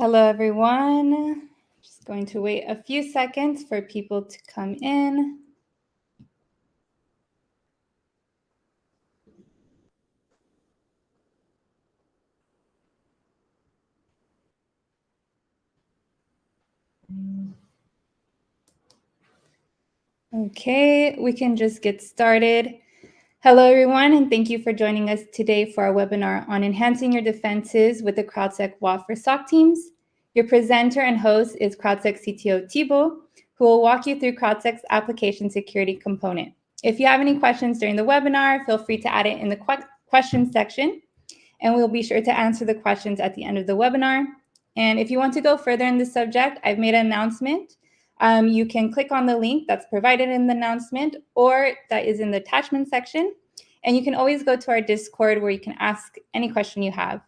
Hello, everyone. Just going to wait a few seconds for people to come in. Okay, we can just get started. Hello, everyone, and thank you for joining us today for our webinar on enhancing your defenses with the CrowdSec WAF for SOC teams. Your presenter and host is CrowdSec CTO Thibault, who will walk you through CrowdSec's application security component. If you have any questions during the webinar, feel free to add it in the questions section, and we'll be sure to answer the questions at the end of the webinar. And if you want to go further in this subject, I've made an announcement. You can click on the link that's provided in the announcement or that is in the attachment section. And you can always go to our Discord where you can ask any question you have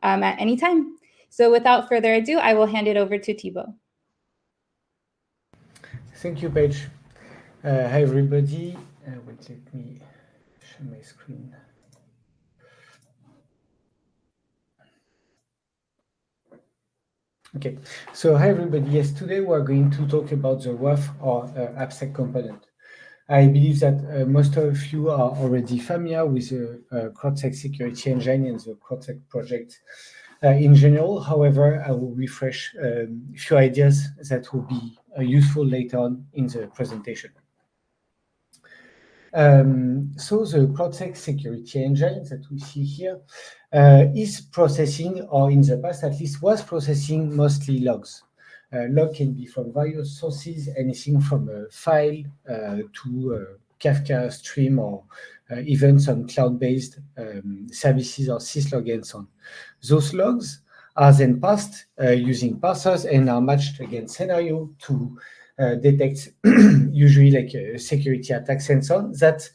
at any time. So without further ado, I will hand it over to Thibault. Thank you, Paige. Hi, everybody. Wait, let me share my screen. Okay, so hi, everybody. Yes, today we're going to talk about the WAF or AppSec component. I believe that most of you are already familiar with the CrowdSec security engine and the CrowdSec project in general. However, I will refresh a few ideas that will be useful later on in the presentation. So the CrowdSec security engine that we see here is processing, or in the past at least was processing, mostly logs. Log can be from various sources, anything from a file to Kafka stream, or even some cloud-based services or syslog and so on. Those logs are then parsed using parsers and are matched against scenario to detect usually like security attacks and so on that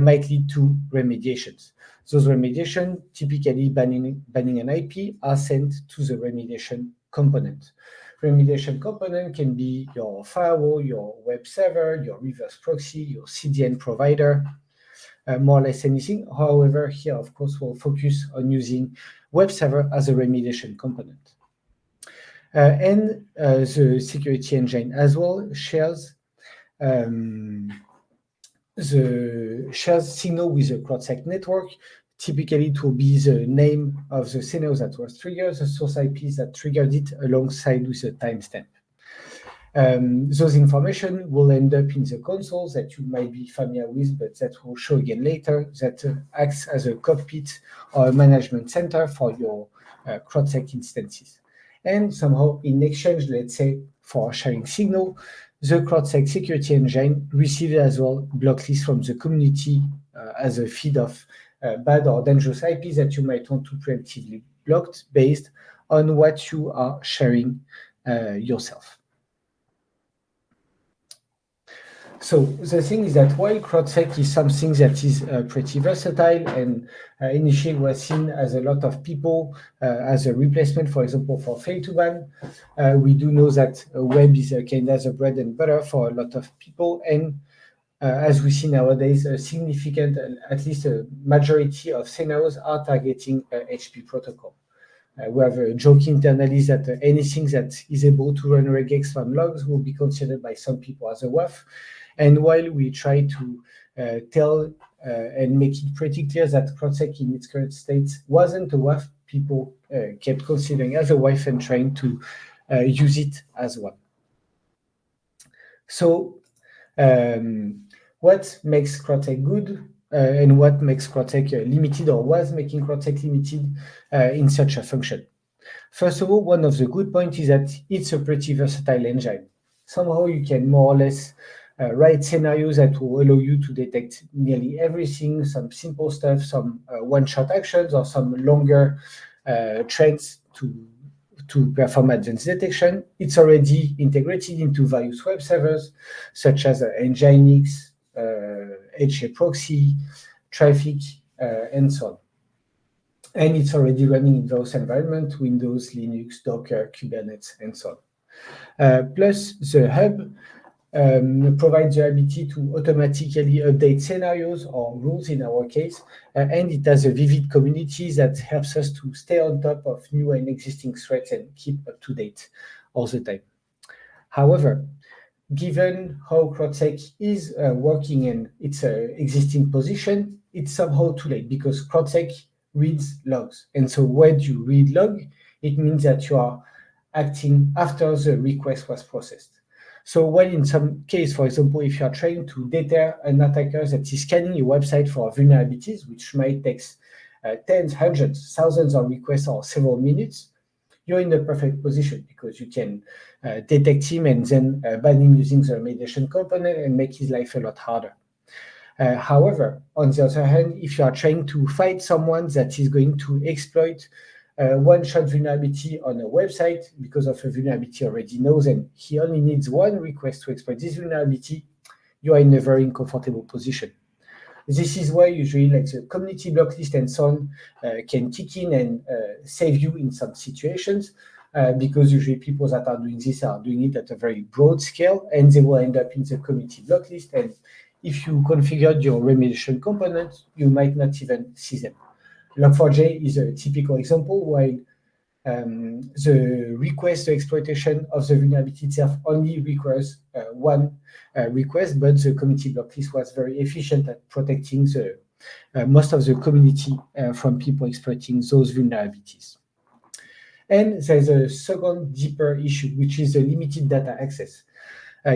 might lead to remediations. Those remediation, typically banning an IP, are sent to the remediation component. Remediation component can be your firewall, your web server, your reverse proxy, your CDN provider, more or less anything. However, here, of course, we'll focus on using web server as a remediation component. And the security engine as well shares signal with the CrowdSec network. Typically, it will be the name of the signal that was triggered, the source IPs that triggered it, alongside with a timestamp. Those information will end up in the console that you might be familiar with, but that we'll show again later, that acts as a cockpit or a management center for your CrowdSec instances. And somehow, in exchange, let's say, for sharing signal, the CrowdSec security engine receives as well block lists from the community as a feed of bad or dangerous IPs that you might want to preemptively block based on what you are sharing yourself. So the thing is that while CrowdSec is something that is pretty versatile and initially was seen as a lot of people as a replacement, for example, for fail to ban, we do know that web is kind of the bread and butter for a lot of people. And as we see nowadays, a significant, at least a majority of scenarios are targeting HP protocol. We have a joke internally that anything that is able to run regex from logs will be considered by some people as a WAF. And while we try to tell and make it pretty clear that CrowdSec in its current state wasn't a WAF, people kept considering as a WAF and trying to use it as one. So what makes CrowdSec good and what makes CrowdSec limited, or was making CrowdSec limited in such a function? First of all, one of the good points is that it's a pretty versatile engine. Somehow you can more or less write scenarios that will allow you to detect nearly everything, some simple stuff, some one-shot actions, or some longer trends to perform advanced detection. It's already integrated into various web servers, such as Nginx, HA proxy, traffic, and so on. And it's already running in those environments, Windows, Linux, Docker, Kubernetes, and so on. Plus, the hub provides the ability to automatically update scenarios or rules in our case, and it has a vivid community that helps us to stay on top of new and existing threats and keep up to date all the time. However, given how CrowdSec is working in its existing position, it's somehow too late because CrowdSec reads logs. And so when you read log, it means that you are acting after the request was processed. So while in some case, for example, if you are trying to deter an attacker that is scanning your website for vulnerabilities, which might take tens, hundreds, thousands of requests or several minutes, you're in the perfect position because you can detect him and then ban him using the remediation component and make his life a lot harder. However, on the other hand, if you are trying to fight someone that is going to exploit one-shot vulnerability on a website because of a vulnerability already knows and he only needs one request to exploit this vulnerability, you are in a very uncomfortable position. This is why usually like the community blacklist and so on can kick in and save you in some situations because usually people that are doing this are doing it at a very broad scale and they will end up in the community blacklist. And if you configured your remediation component, you might not even see them. Log4j is a typical example while the request to exploitation of the vulnerability itself only requires one request, but the community blacklist was very efficient at protecting the most of the community from people exploiting those vulnerabilities. And there's a second deeper issue, which is the limited data access.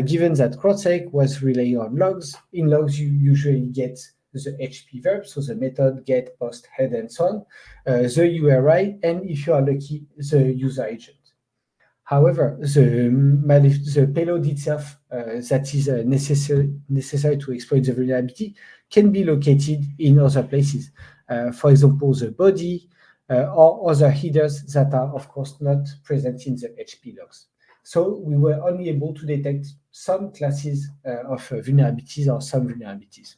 Given that CrowdSec was relying on logs, in logs you usually get the HP verb, so the method, get, post, head, and so on, the URI, and if you are lucky, the user agent. However, the payload itself that is necessary to exploit the vulnerability can be located in other places. For example, the body or other headers that are, of course, not present in the HP logs. So we were only able to detect some classes of vulnerabilities or some vulnerabilities.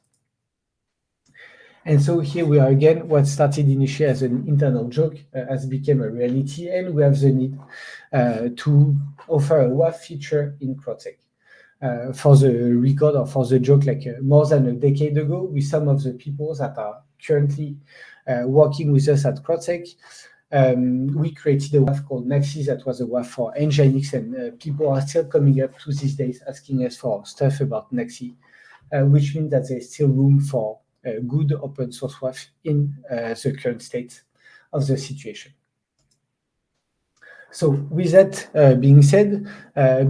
And so here we are again, what started initially as an internal joke has become a reality, and we have the need to offer a WAF feature in CrowdSec. For the record or for the joke, like more than a decade ago, with some of the people that are currently working with us at CrowdSec, we created a WAF called Nexus that was a WAF for Nginx, and people are still coming up to these days asking us for stuff about Nexus, which means that there's still room for good open source WAF in the current state of the situation. So with that being said,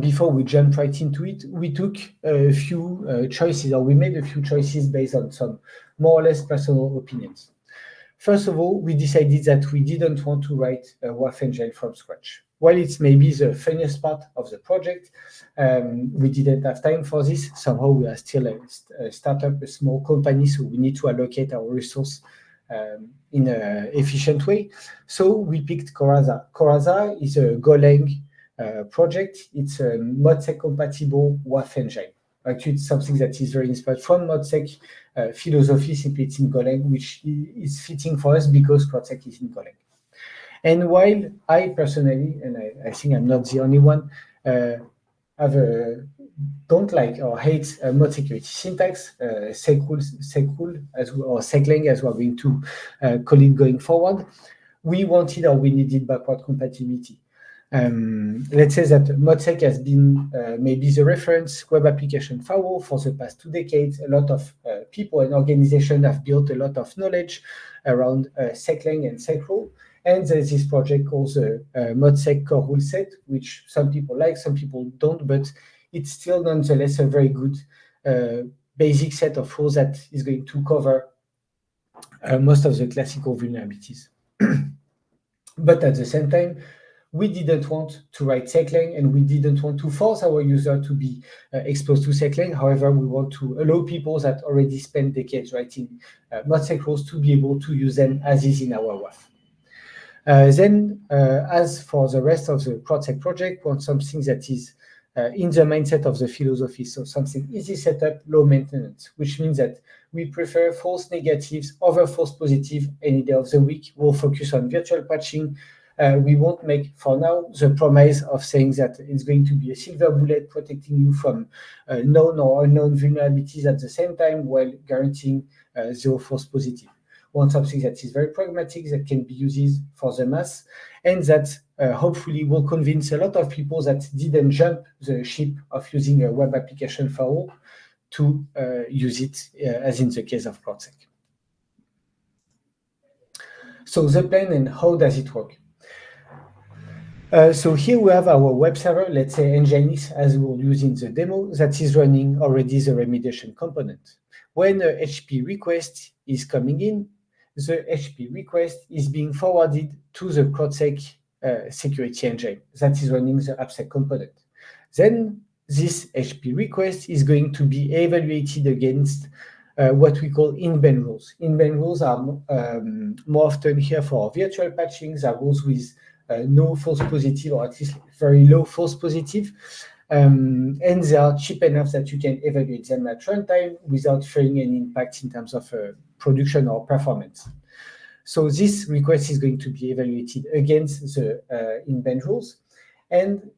before we jump right into it, we took a few choices, or we made a few choices based on some more or less personal opinions. First of all, we decided that we didn't want to write a WAF engine from scratch. While it's maybe the funniest part of the project, we didn't have time for this. Somehow we are still a startup, a small company, so we need to allocate our resource in an efficient way. So we picked Coraza. Coraza is a Golang project. It's a ModSec compatible WAF engine. Actually, it's something that is very inspired from ModSec philosophy, simply it's in Golang, which is fitting for us because CrowdSec is in Golang. And while I personally, and I think I'm not the only one, don't like or hate mod security syntax, Secrule or Seclang as we're going to call it going forward, we wanted or we needed backward compatibility. Let's say that ModSec has been maybe the reference web application firewall for the past 2 decades. A lot of people and organizations have built a lot of knowledge around Seclang and Secrule. And there's this project called the ModSec core rule set, which some people like, some people don't, but it's still nonetheless a very good basic set of rules that is going to cover most of the classical vulnerabilities. But at the same time, we didn't want to write Seclang, and we didn't want to force our user to be exposed to Seclang. However, we want to allow people that already spent decades writing ModSec rules to be able to use them as is in our WAF. Then, as for the rest of the CrowdSec project, we want something that is in the mindset of the philosophy. So something easy setup, low maintenance, which means that we prefer false negatives over false positive any day of the week. We'll focus on virtual patching, we won't make, for now, the promise of saying that it's going to be a silver bullet protecting you from known or unknown vulnerabilities at the same time while guaranteeing zero false positive. We want something that is very pragmatic, that can be used for the mass, and that hopefully will convince a lot of people that didn't jump the ship of using a web application firewall to use it, as in the case of CrowdSec. So the plan and how does it work? So here we have our web server, let's say Nginx, as we will use in the demo, that is running already the remediation component. When a HP request is coming in, the HP request is being forwarded to the CrowdSec security engine that is running the AppSec component. Then this HP request is going to be evaluated against what we call in-band rules. In-band rules are more often here for virtual patching. They are rules with no false positive, or at least very low false positive. And they are cheap enough that you can evaluate them at runtime without fearing any impact in terms of production or performance. So this request is going to be evaluated against the in-band rules. And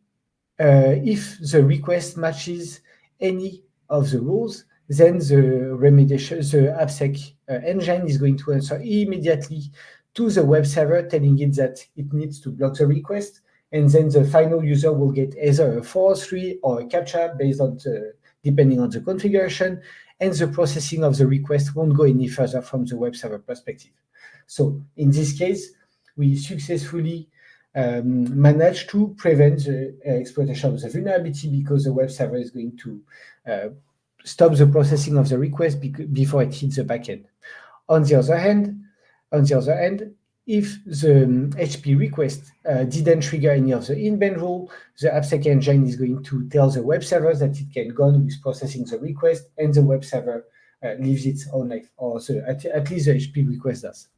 if the request matches any of the rules, then the remediation, the AppSec engine is going to answer immediately to the web server, telling it that it needs to block the request, and then the final user will get either a 403 or a CAPTCHA based on depending on the configuration, and the processing of the request won't go any further from the web server perspective. So in this case, we successfully managed to prevent the exploitation of the vulnerability because the web server is going to stop the processing of the request before it hits the backend. On the other hand, if the HP request didn't trigger any of the in-band rule, the AppSec engine is going to tell the web server that it can go on with processing the request, and the web server lives its own life, or at least the HP request does.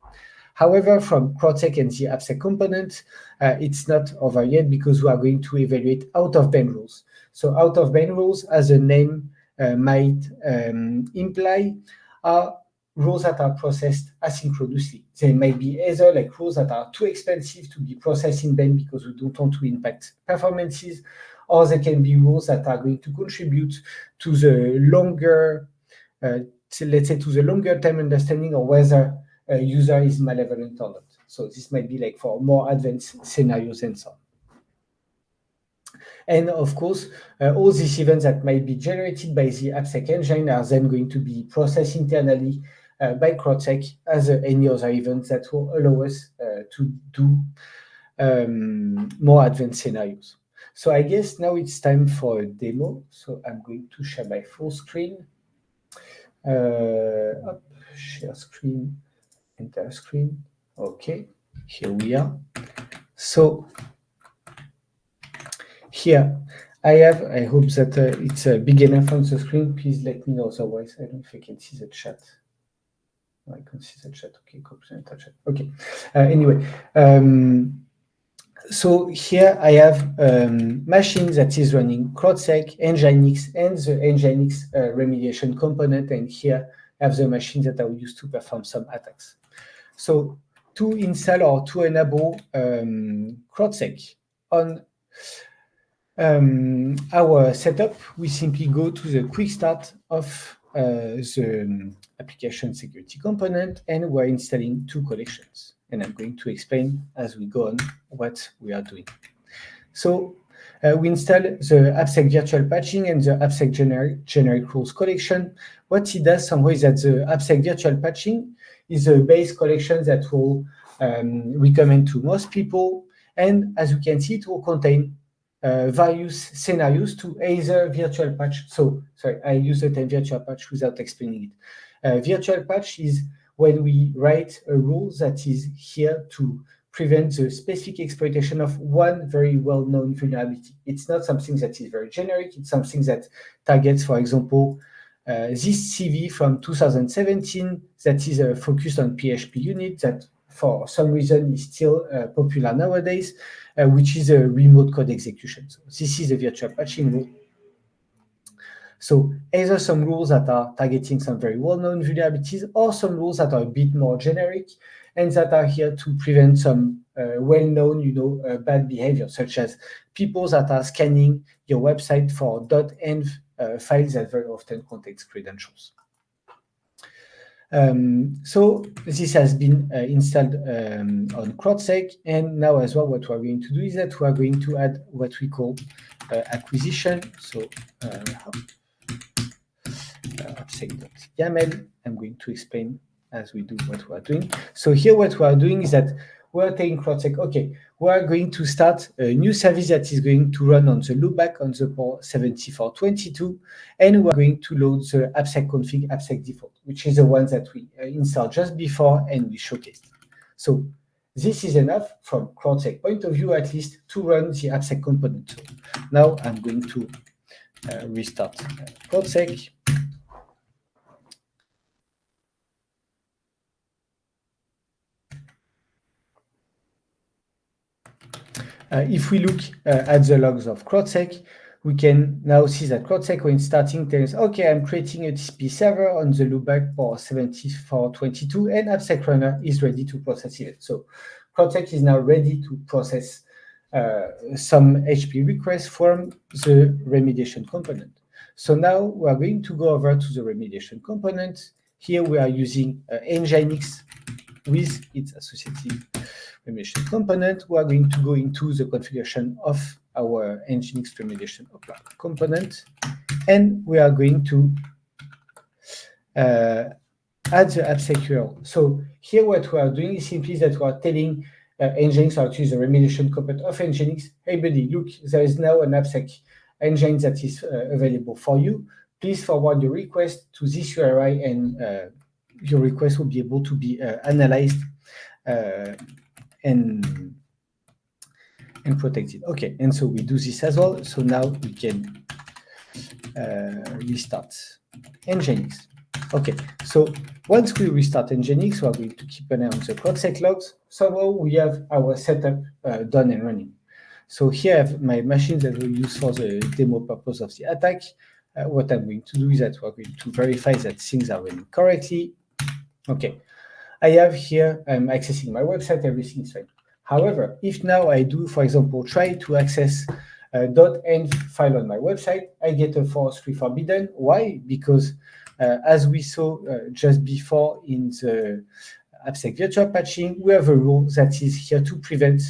However, from CrowdSec and the AppSec component, it's not over yet because we are going to evaluate out-of-band rules. So out-of-band rules, as the name might imply, are rules that are processed asynchronously. They may be either like rules that are too expensive to be processed in band because we don't want to impact performances, or they can be rules that are going to contribute to the longer, let's say, to the longer term understanding of whether a user is malevolent or not. So this might be like for more advanced scenarios and so on. And of course, all these events that might be generated by the AppSec engine are then going to be processed internally by CrowdSec as any other events that will allow us to do more advanced scenarios. So I guess now it's time for a demo. So I'm going to share my full screen. Share screen, enter screen. Okay, here we are. So here I hope that it's big enough on the screen. Please let me know, otherwise I don't think I can see the chat. I can see the chat. Okay, enter chat. Okay. Anyway, so here I have machine that is running CrowdSec, Nginx, and the Nginx remediation component, and here I have the machine that I will use to perform some attacks. So to install or to enable CrowdSec on our setup, we simply go to the quick start of the application security component, and we're installing two collections. And I'm going to explain as we go on what we are doing. So we install the AppSec virtual patching and the AppSec generic rules collection. What it does somehow is that the AppSec virtual patching is a base collection that will recommend to most people. And as you can see, it will contain various scenarios to either virtual patch. So, sorry, I use the term virtual patch without explaining it. Virtual patch is when we write a rule that is here to prevent the specific exploitation of one very well-known vulnerability. It's not something that is very generic. It's something that targets, for example, this CV from 2017 that is focused on PHP unit that for some reason is still popular nowadays, which is a remote code execution. So this is a virtual patching rule. So either some rules that are targeting some very well-known vulnerabilities, or some rules that are a bit more generic and that are here to prevent some well-known, bad behavior, such as people that are scanning your website for .env files that very often contain credentials. So this has been installed on CrowdSec, and now as well, what we are going to do is that we are going to add what we call acquisition. So appsec.yaml. I'm going to explain as we do what we are doing. So here, what we are doing is that we are telling CrowdSec, okay, we are going to start a new service that is going to run on the loopback on the port 7422, and we are going to load the appsec config appsec default, which is the one that we installed just before and we showcased. So this is enough from CrowdSec point of view, at least, to run the appsec component. So now I'm going to restart CrowdSec. If we look at the logs of CrowdSec, we can now see that CrowdSec, when starting, tells, okay, I'm creating a TCP server on the loopback port 7422, and AppSec Runner is ready to process it. So CrowdSec is now ready to process some HP requests from the remediation component. So now we are going to go over to the remediation component. Here we are using Nginx with its associated remediation component. We are going to go into the configuration of our Nginx remediation component, and we are going to add the AppSec URL. So here what we are doing is simply that we are telling Nginx, or to use the remediation component of Nginx, hey buddy, look, there is now an AppSec engine that is available for you. Please forward your request to this URI, and your request will be able to be analyzed and protected. Okay, and so we do this as well. So now we can restart Nginx. Okay, so once we restart Nginx, we are going to keep an eye on the CrowdSec logs. So we have our setup done and running. So here I have my machine that we use for the demo purpose of the attack. What I'm going to do is that we're going to verify that things are running correctly. Okay, I have here, I'm accessing my website, everything is fine. However, if now I do, for example, try to access .env file on my website, I get a force-free forbidden. Why? Because as we saw just before in the AppSec virtual patching, we have a rule that is here to prevent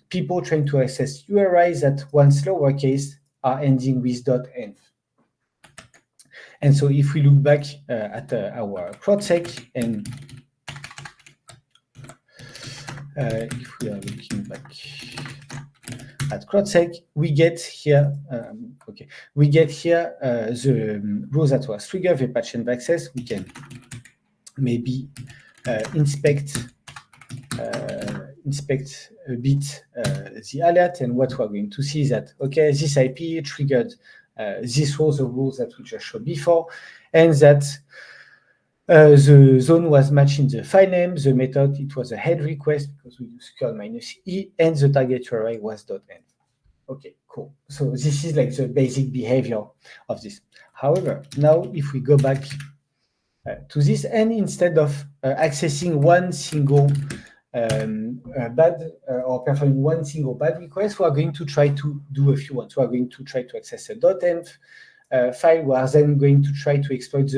people trying to access URIs that once lowercase are ending with .env. And so if we look back at our CrowdSec, and if we are looking back at CrowdSec, we get here, we get here the rule that was triggered, the patch and access. We can maybe inspect a bit the alert, and what we're going to see is that, okay, this IP triggered this was the rules that we just showed before, and that the zone was matching the file name, the method, it was a head request because we use curl -e, and the target URI was .env. Okay, cool. So this is like the basic behavior of this. However, now if we go back to this, and instead of accessing one single or performing one single bad request, we are going to try to do a few ones. We are going to try to access a .env file. We are then going to try to exploit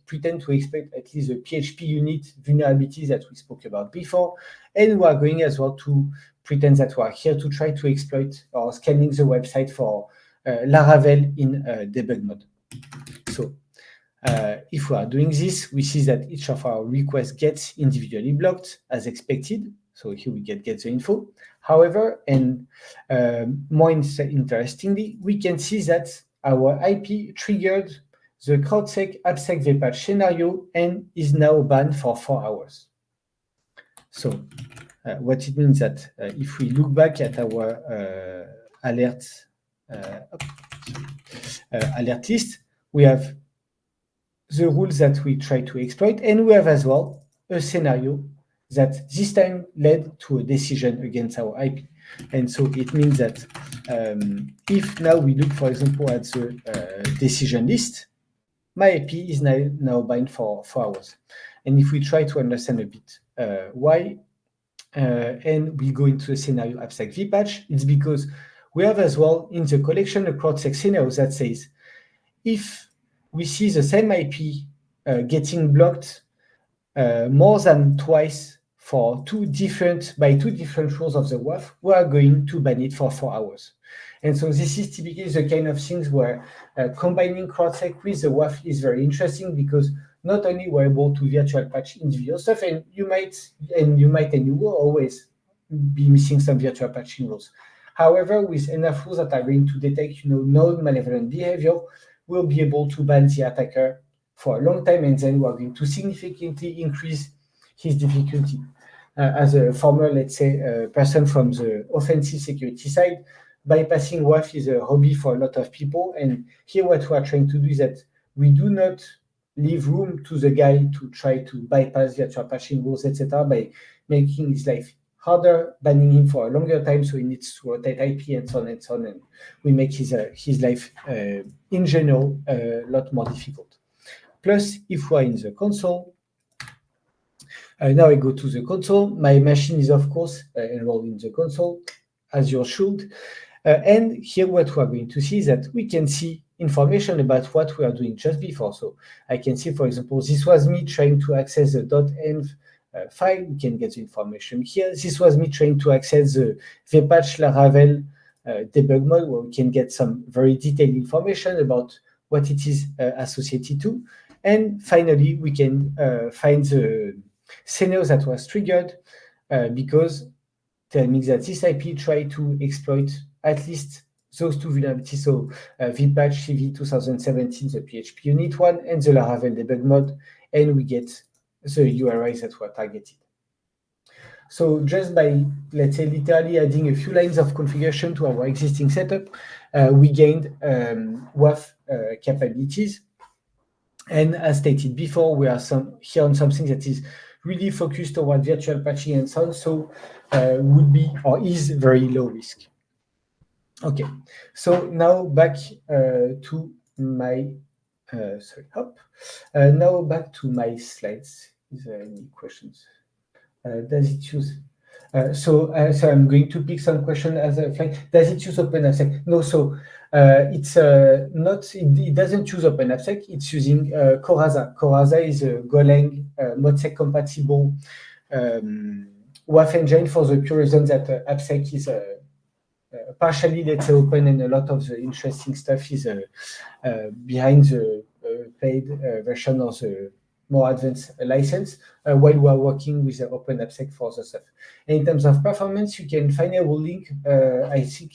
pretend to exploit at least the PHP unit vulnerabilities that we spoke about before. And we are going as well to pretend that we are here to try to exploit or scanning the website for Laravel in debug mode. So if we are doing this, we see that each of our requests gets individually blocked as expected. So here we get the info. However, and more interestingly, we can see that our IP triggered the CrowdSec AppSec vpatch scenario and is now banned for 4 hours. So what it means that if we look back at our alert list, we have the rules that we try to exploit, and we have as well a scenario that this time led to a decision against our IP. And so it means that if now we look, for example, at the decision list, my IP is now bound for 4 hours. And if we try to understand a bit why, and we go into a scenario AppSec vpatch, it's because we have as well in the collection a CrowdSec scenario that says, if we see the same IP getting blocked more than twice for two different rules of the WAF, we are going to ban it for 4 hours. And so this is typically the kind of things where combining CrowdSec with the WAF is very interesting, because not only we're able to virtual patch individual stuff, and you will always be missing some virtual patching rules. However, with enough rules that are going to detect known malevolent behavior, we'll be able to ban the attacker for a long time, and then we're going to significantly increase his difficulty. As a former, let's say, person from the offensive security side, bypassing WAF is a hobby for a lot of people. And here what we are trying to do is that we do not leave room to the guy to try to bypass virtual patching rules, etc., by making his life harder, banning him for a longer time, so he needs to rotate IP and so on and so on, and we make his life in general a lot more difficult. Plus, if we are in the console, now I go to the console. My machine is, of course, enrolled in the console, as you should. And here what we are going to see is that we can see information about what we are doing just before. So I can see, for example, this was me trying to access the .env file. We can get the information here. This was me trying to access the vpatch Laravel debug mode, where we can get some very detailed information about what it is associated to. And finally, we can find the scenario that was triggered because that means that this IP tried to exploit at least those two vulnerabilities. So vpatch CV 2017, the PHP unit one, and the Laravel debug mode, and we get the URIs that were targeted. So just by, let's say, literally adding a few lines of configuration to our existing setup, we gained WAF capabilities. And as stated before, we are here on something that is really focused toward virtual patching and so on, so would be or is very low risk. Okay, so now back to my now back to my slides. Is there any questions? Does it use? So I'm going to pick some question as a flag. Does it use OpenAppSec? No. So it's not. It doesn't use OpenAppSec. It's using Coraza. Coraza is a Golang ModSec compatible WAF engine, for the pure reason that AppSec is partially, let's say, open, and a lot of the interesting stuff is behind the paid version of the more advanced license, while we are working with OpenAppSec for the stuff. And in terms of performance, you can find a link. I think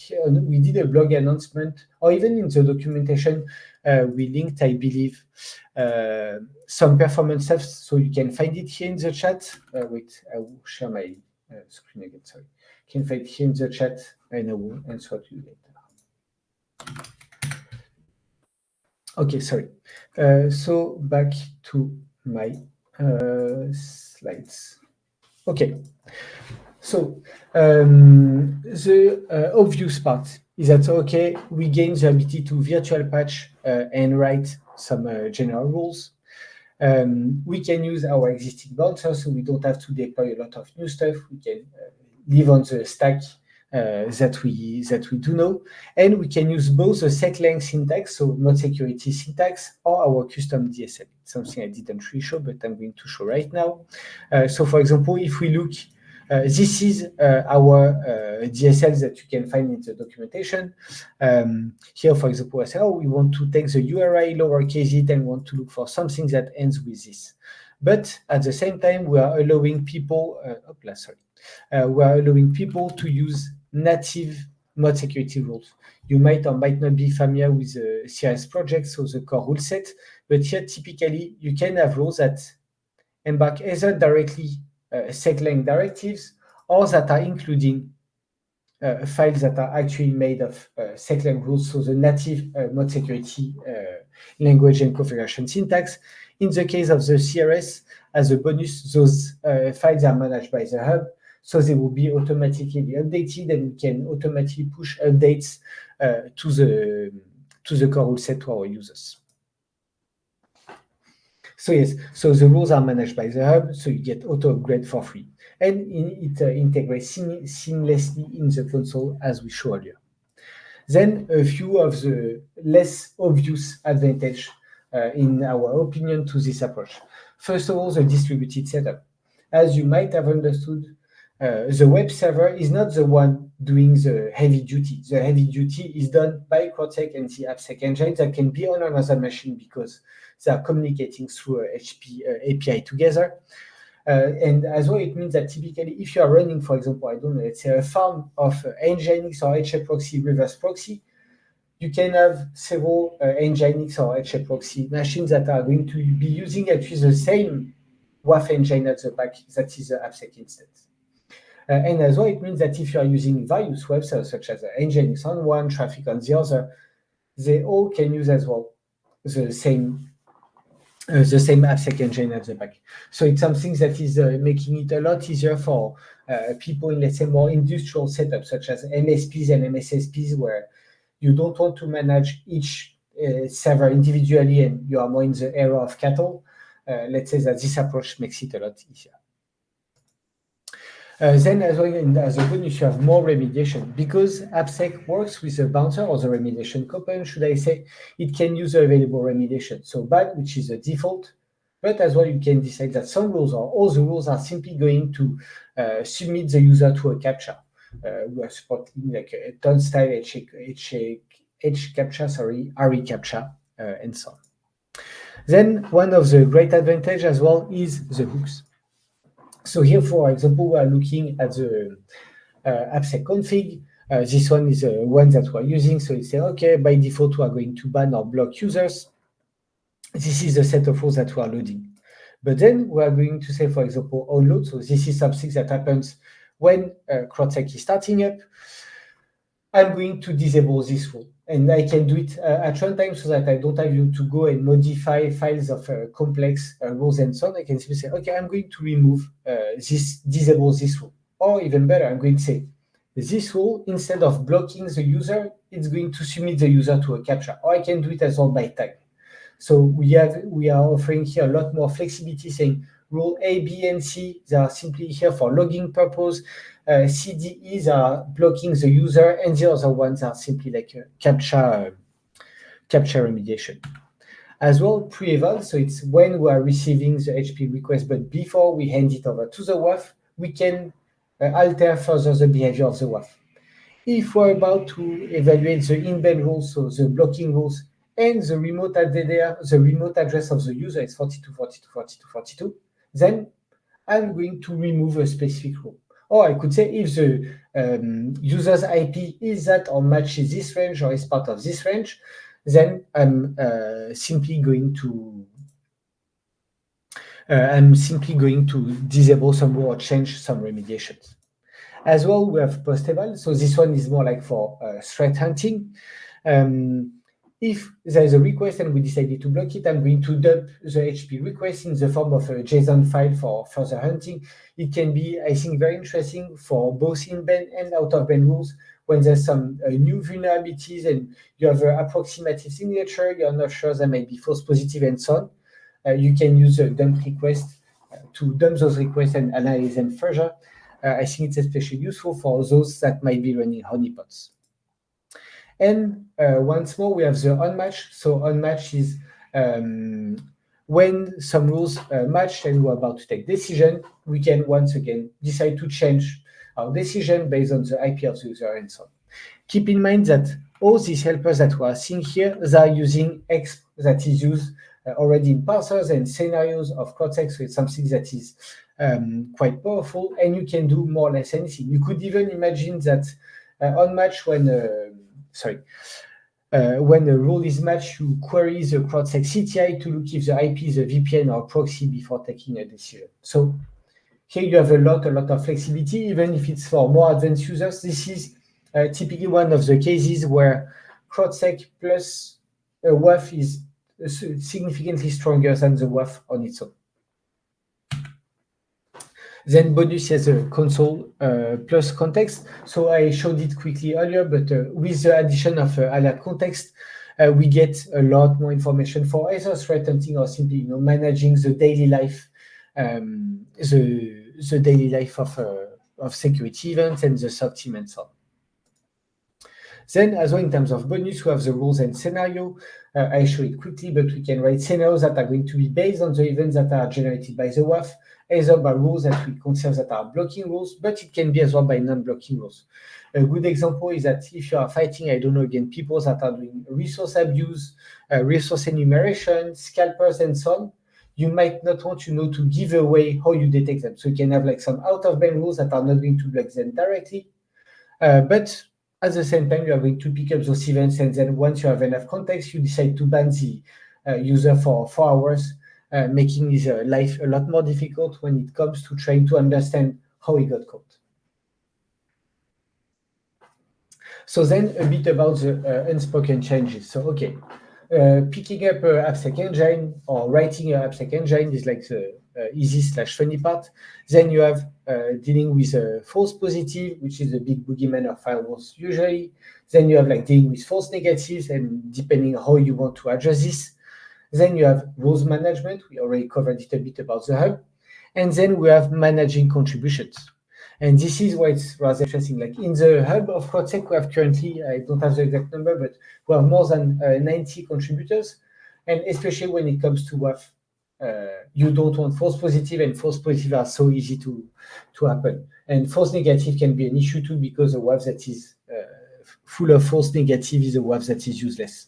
we did a blog announcement, or even in the documentation, we linked, I believe, some performance stuff. So you can find it here in the chat. Wait, I will share my screen again. Sorry. You can find it here in the chat, and I will answer to you later. Okay, sorry. So back to my slides. Okay, so the obvious part is that, okay, we gain the ability to virtual patch and write some general rules. We can use our existing bouncer, so we don't have to deploy a lot of new stuff. We can live on the stack that we do know, and we can use both the Seclang syntax, so not security syntax, or our custom DSL. It's something I didn't really show, but I'm going to show right now. So, for example, if we look, this is our DSL that you can find in the documentation. Here, for example, I say, oh, we want to take the URI, lowercase it, and want to look for something that ends with this. But at the same time, we are allowing people. We are allowing people to use native mod security rules. You might or might not be familiar with the CRS project, so the core rule set, but here typically you can have rules that embark either directly Seclang directives, or that are including files that are actually made of Seclang rules, so the native mod security language and configuration syntax. In the case of the CRS, as a bonus, those files are managed by the hub, so they will be automatically updated, and we can automatically push updates to the core rule set to our users. So yes, so the rules are managed by the hub, so you get auto upgrade for free, and it integrates seamlessly in the console as we showed earlier. Then a few of the less obvious advantage, in our opinion, to this approach. First of all, the distributed setup. As you might have understood, the web server is not the one doing the heavy duty. The heavy duty is done by CrowdSec and the AppSec engine that can be on another machine because they are communicating through a HP API together. And as well, it means that typically, if you are running, for example, I don't know, let's say a farm of Nginx or HA proxy reverse proxy, you can have several Nginx or HA proxy machines that are going to be using actually the same WAF engine at the back, that is the AppSec instance. And as well, it means that if you are using various web servers, such as Nginx on one, traffic on the other, they all can use as well the same AppSec engine at the back. So it's something that is making it a lot easier for people in, let's say, more industrial setups, such as MSPs and MSSPs, where you don't want to manage each server individually and you are more in the era of cattle. Let's say that this approach makes it a lot easier. Then as well, as a bonus, you have more remediation. Because AppSec works with the bouncer or the remediation component, should I say, it can use the available remediation. So bad, which is the default, but as well, you can decide that some rules or all the rules are simply going to submit the user to a captcha. We are supporting like a turnstile, H captcha, RE captcha, and so on. Then one of the great advantage as well is the hooks. So here, for example, we are looking at the AppSec config. This one is one that we're using. So you say, okay, by default, we are going to ban or block users. This is the set of rules that we are loading. But then we are going to say, for example, onload. So this is something that happens when CrowdSec is starting up. I'm going to disable this rule. And I can do it at runtime so that I don't have to go and modify files of complex rules and so on. I can simply say, okay, I'm going to remove disable this rule. Or even better, I'm going to say, this rule, instead of blocking the user, it's going to submit the user to a captcha. Or I can do it as well by tag. So we are offering here a lot more flexibility, saying rule A, B, and C, they are simply here for logging purpose. CDEs are blocking the user, and the other ones are simply like a captcha remediation. As well, pre-eval, so it's when we are receiving the HP request, but before we hand it over to the WAF, we can alter further the behavior of the WAF. If we're about to evaluate the in-band rules, so the blocking rules, and the remote ADDR, the remote address of the user is 42.42.42.42, then I'm going to remove a specific rule. Or I could say if the user's IP is that or matches this range or is part of this range, then I'm simply going to disable some rule or change some remediations. As well, we have post-eval. So this one is more like for threat hunting. If there is a request and we decided to block it, I'm going to dump the HP request in the form of a JSON file for further hunting. It can be, I think, very interesting for both in-band and out-of-band rules when there's some new vulnerabilities and you have an approximative signature, you're not sure there might be false positive and so on. You can use a dump request to dump those requests and analyze them further. I think it's especially useful for those that might be running honeypots. And once more, we have the unmatch. So unmatch is when some rules match and we're about to take decision, we can once again decide to change our decision based on the IP of the user and so on. Keep in mind that all these helpers that we are seeing here, they are using X that is used already in parsers and scenarios of CrowdSec. So it's something that is quite powerful, and you can do more or less anything. You could even imagine that on match when a rule is matched, you query the CrowdSec CTO to look if the IP is a VPN or proxy before taking a decision. So here you have a lot of flexibility, even if it's for more advanced users. This is typically one of the cases where CrowdSec plus a WAF is significantly stronger than the WAF on its own. Then bonus has a console plus context. So I showed it quickly earlier, but with the addition of alert context, we get a lot more information for either threat hunting or simply managing the daily life, the daily life of security events and the SOC team and so on. Then, as well, in terms of bonus, we have the rules and scenario. I show it quickly, but we can write scenarios that are going to be based on the events that are generated by the WAF, either by rules that we consider that are blocking rules, but it can be as well by non-blocking rules. A good example is that if you are fighting, I don't know, again, people that are doing resource abuse, resource enumeration, scalpers, and so on, you might not want to give away how you detect them. So you can have like some out-of-band rules that are not going to block them directly, but at the same time, you are going to pick up those events, and then once you have enough context, you decide to ban the user for 4 hours, making his life a lot more difficult when it comes to trying to understand how he got caught. So then a bit about the unspoken changes. So, okay, picking up an AppSec engine or writing an AppSec engine is like the easy/funny part. Then you have dealing with false positive, which is the big boogeyman of firewalls usually. Then you have like dealing with false negatives, and depending on how you want to address this. Then you have rules management. We already covered it a bit about the hub. And then we have managing contributions. And this is why it's rather interesting. Like in the hub of CrowdSec, we have currently, I don't have the exact number, but we have more than 90 contributors. And especially when it comes to WAF, you don't want false positive, and false positive are so easy to happen. And false negative can be an issue too, because a WAF that is full of false negative is a WAF that is useless.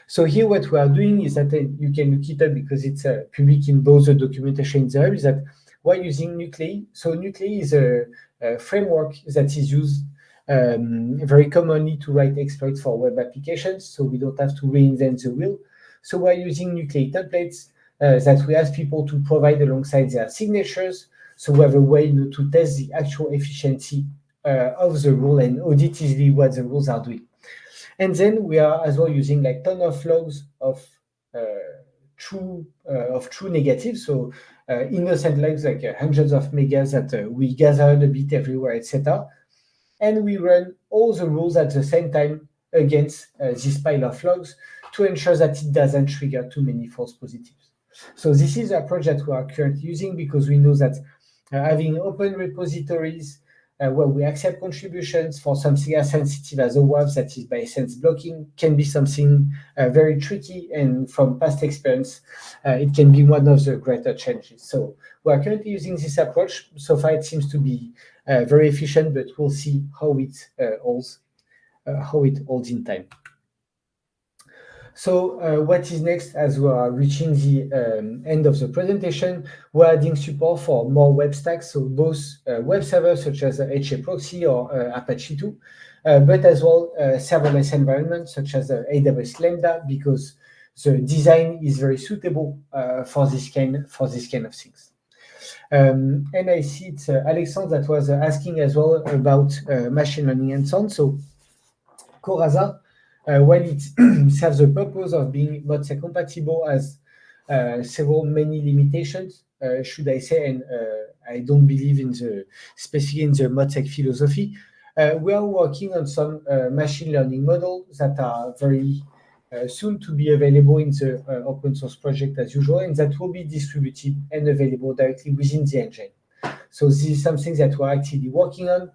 So here what we are doing is that you can look it up because it's public in both the documentation in the hub, is that we're using Nuclei. So Nuclei is a framework that is used very commonly to write exploits for web applications, so we don't have to reinvent the wheel. So we're using Nuclei templates that we ask people to provide alongside their signatures. So we have a way to test the actual efficiency of the rule and audit easily what the rules are doing. And then we are as well using like ton of logs of true negatives. So innocent logs, like hundreds of megas that we gathered a bit everywhere, etc. And we run all the rules at the same time against this pile of logs to ensure that it doesn't trigger too many false positives. So this is the approach that we are currently using, because we know that having open repositories where we accept contributions for something as sensitive as a WAF that is by essence blocking can be something very tricky, and from past experience, it can be one of the greater challenges. So we are currently using this approach. So far, it seems to be very efficient, but we'll see how it holds in time. So what is next? As we are reaching the end of the presentation, we're adding support for more web stacks, so both web servers such as HA Proxy or Apache 2, but as well serverless environments such as AWS Lambda, because the design is very suitable for this kind of things. And I see it's Alexandre that was asking as well about machine learning and so on. So Coraza, while it serves the purpose of being ModSec compatible, has many limitations, should I say, and I don't believe specifically in the ModSec philosophy. We are working on some machine learning models that are very soon to be available in the open source project as usual, and that will be distributed and available directly within the engine. So this is something that we're actively working on.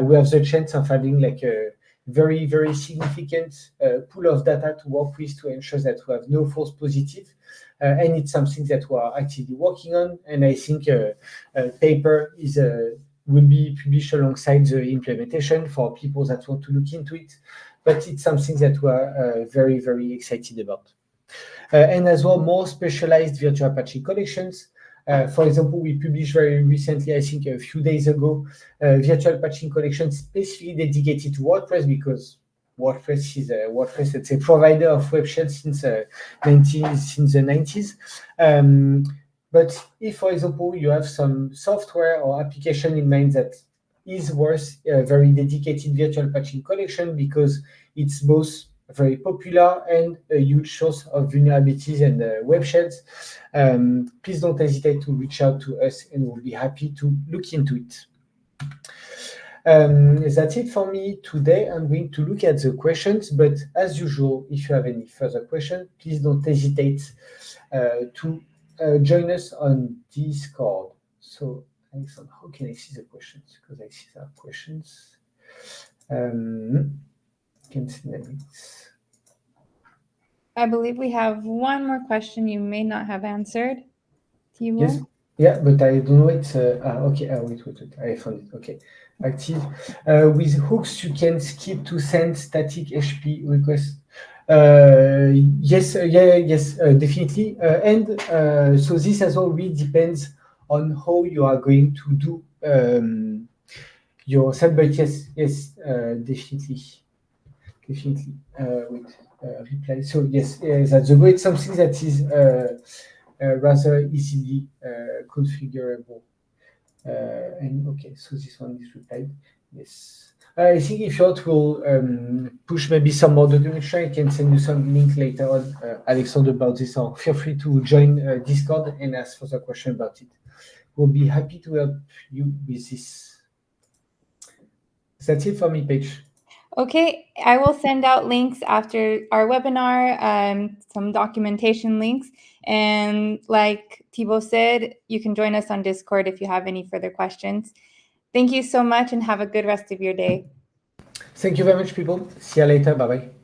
We have the chance of having like a very, very significant pool of data to work with to ensure that we have no false positive. And it's something that we are actively working on. And I think a paper will be published alongside the implementation for people that want to look into it. But it's something that we are very, very excited about. And as well, more specialized virtual Apache collections. For example, we published very recently, I think a few days ago, virtual patching collection specifically dedicated to WordPress, because WordPress is it's a provider of web shells since the 90s. But if, for example, you have some software or application in mind that is worth a very dedicated virtual patching collection, because it's both very popular and a huge source of vulnerabilities and web shells, please don't hesitate to reach out to us, and we'll be happy to look into it. That's it for me today. I'm going to look at the questions, but as usual, if you have any further questions, please don't hesitate to join us on Discord. So, Alexandre, how can I see the questions? Because I see there are questions. Can see Alex. I believe we have one more question you may not have answered. Thibault? Yes. Yeah, but I don't know it's okay. Wait. I found it. Okay. Active. With hooks, you can skip to send static HP request. Yes, yes, definitely. And so this as well really depends on how you are going to do your set, but yes, definitely. Wait, reply. So yes, that's the way. It's something that is rather easily configurable. And okay, so this one is replied. Yes. I think if you want, we'll push maybe some more documentation. I can send you some link later on, Alexander, about this, or feel free to join Discord and ask further question about it. We'll be happy to help you with this. That's it for me, Paige. Okay, I will send out links after our webinar, some documentation links. And like Thibault said, you can join us on Discord if you have any further questions. Thank you so much and have a good rest of your day. Thank you very much, people. See you later. Bye-bye.